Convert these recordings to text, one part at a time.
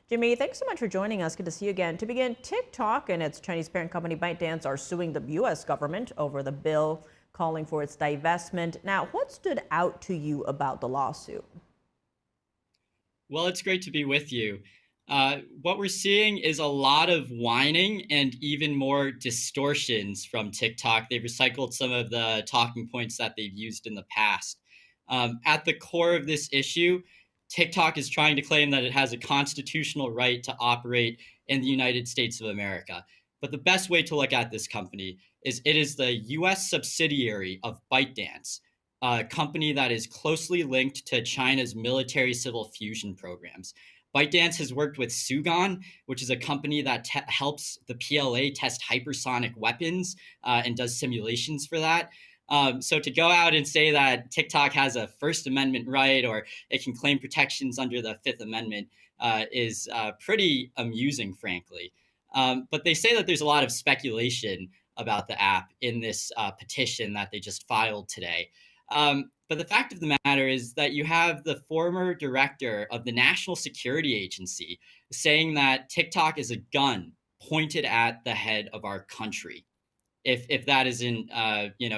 Jimmy, thanks so much for joining us. Good to see you again. To begin, TikTok and its Chinese parent company ByteDance are suing the U.S. government over the bill calling for its divestment. Now, what stood out to you about the lawsuit? Well, it's great to be with you. What we're seeing is a lot of whining and even more distortions from TikTok. They've recycled some of the talking points that they've used in the past. At the core of this issue, TikTok is trying to claim that it has a constitutional right to operate in the United States of America. But the best way to look at this company is it is the US subsidiary of ByteDance, a company that is closely linked to China's military civil fusion programs. ByteDance has worked with Sugon, which is a company that helps the PLA test hypersonic weapons and does simulations for that. So to go out and say that TikTok has a First Amendment right or it can claim protections under the Fifth Amendment is pretty amusing, frankly. But they say that there's a lot of speculation about the app in this petition that they just filed today. But the fact of the matter is that you have the former director of the National Security Agency saying that TikTok is a gun pointed at the head of our country. If that isn't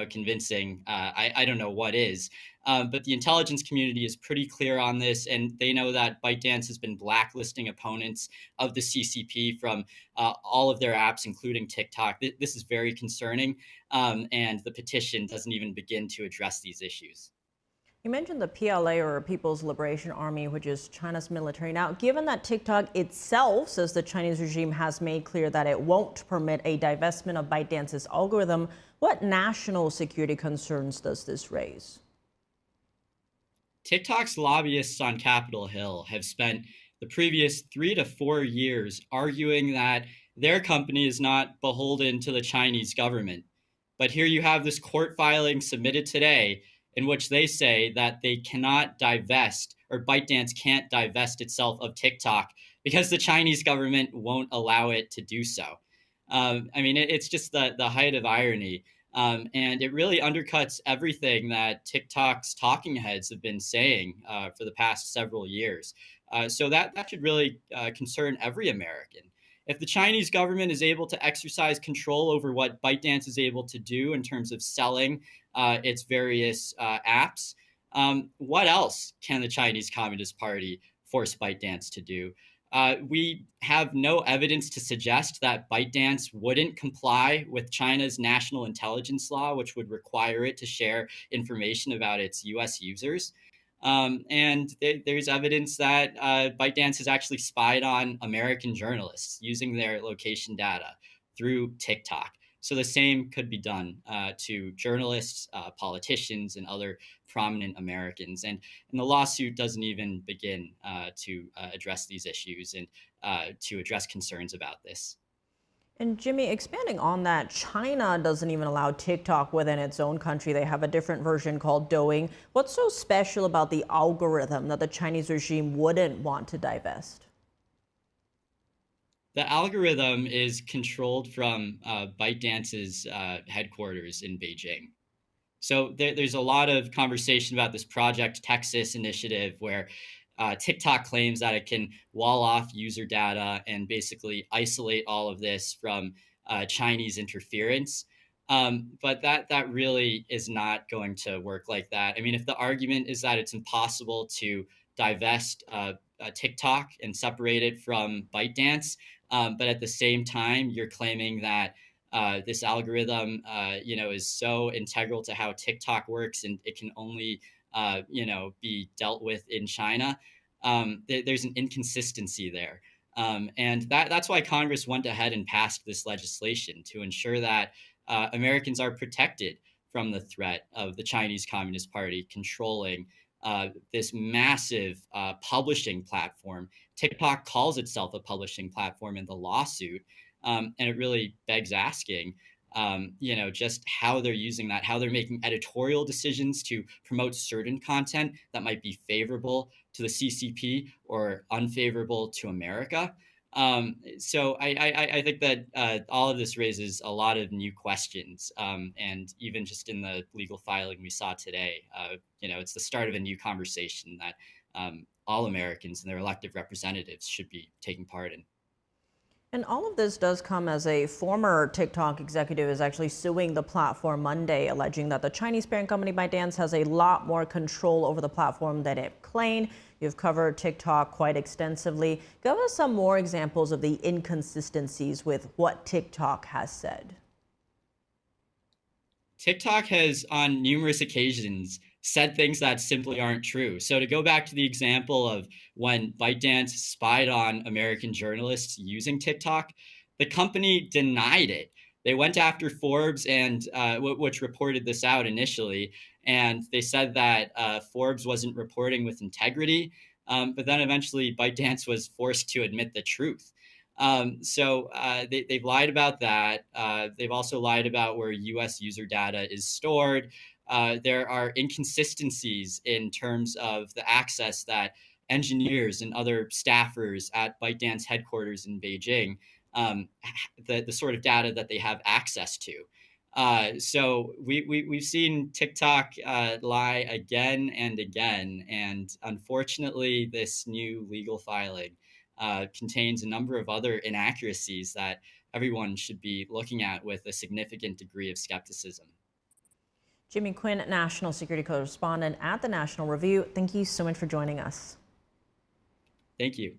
convincing, I don't know what is. But the intelligence community is pretty clear on this, and they know that ByteDance has been blacklisting opponents of the CCP from all of their apps, including TikTok. This is very concerning, and the petition doesn't even begin to address these issues. You mentioned the PLA, or People's Liberation Army, which is China's military. Now, given that TikTok itself says the Chinese regime has made clear that it won't permit a divestment of ByteDance's algorithm, what national security concerns does this raise? TikTok's lobbyists on Capitol Hill have spent the previous 3 to 4 years arguing that their company is not beholden to the Chinese government. But here you have this court filing submitted today in which they say that they cannot divest, or ByteDance can't divest itself of TikTok because the Chinese government won't allow it to do so. It's just the height of irony. And it really undercuts everything that TikTok's talking heads have been saying for the past several years. So that should really concern every American. If the Chinese government is able to exercise control over what ByteDance is able to do in terms of selling its various apps, what else can the Chinese Communist Party force ByteDance to do? We have no evidence to suggest that ByteDance wouldn't comply with China's national intelligence law, which would require it to share information about its US users. There's evidence that ByteDance has actually spied on American journalists using their location data through TikTok. So the same could be done to journalists, politicians, and other prominent Americans. And the lawsuit doesn't even begin to address these issues and to address concerns about this. And Jimmy, expanding on that, China doesn't even allow TikTok within its own country. They have a different version called Douyin. What's so special about the algorithm that the Chinese regime wouldn't want to divest? The algorithm is controlled from ByteDance's headquarters in Beijing. So there's a lot of conversation about this Project Texas initiative where TikTok claims that it can wall off user data and basically isolate all of this from Chinese interference. But that really is not going to work like that. I mean, if the argument is that it's impossible to divest TikTok and separate it from ByteDance, but at the same time, you're claiming that this algorithm, is so integral to how TikTok works and it can only, be dealt with in China. There's an inconsistency there. And that's why Congress went ahead and passed this legislation to ensure that Americans are protected from the threat of the Chinese Communist Party controlling this massive publishing platform. TikTok calls itself a publishing platform in the lawsuit. And it really begs asking, just how they're using that, how they're making editorial decisions to promote certain content that might be favorable to the CCP or unfavorable to America. So I think that all of this raises a lot of new questions. And even just in the legal filing we saw today, it's the start of a new conversation that all Americans and their elected representatives should be taking part in. And all of this does come as a former TikTok executive is actually suing the platform Monday, alleging that the Chinese parent company ByteDance has a lot more control over the platform than it claimed. You've covered TikTok quite extensively. Give us some more examples of the inconsistencies with what TikTok has said. TikTok has, on numerous occasions, said things that simply aren't true. So to go back to the example of when ByteDance spied on American journalists using TikTok, the company denied it. They went after Forbes, and which reported this out initially, and they said that Forbes wasn't reporting with integrity. But then eventually ByteDance was forced to admit the truth. They've lied about that. They've also lied about where US user data is stored. There are inconsistencies in terms of the access that engineers and other staffers at ByteDance headquarters in Beijing, the sort of data that they have access to. We've seen TikTok lie again and again, and unfortunately, this new legal filing contains a number of other inaccuracies that everyone should be looking at with a significant degree of skepticism. Jimmy Quinn, national security correspondent at the National Review. Thank you so much for joining us. Thank you.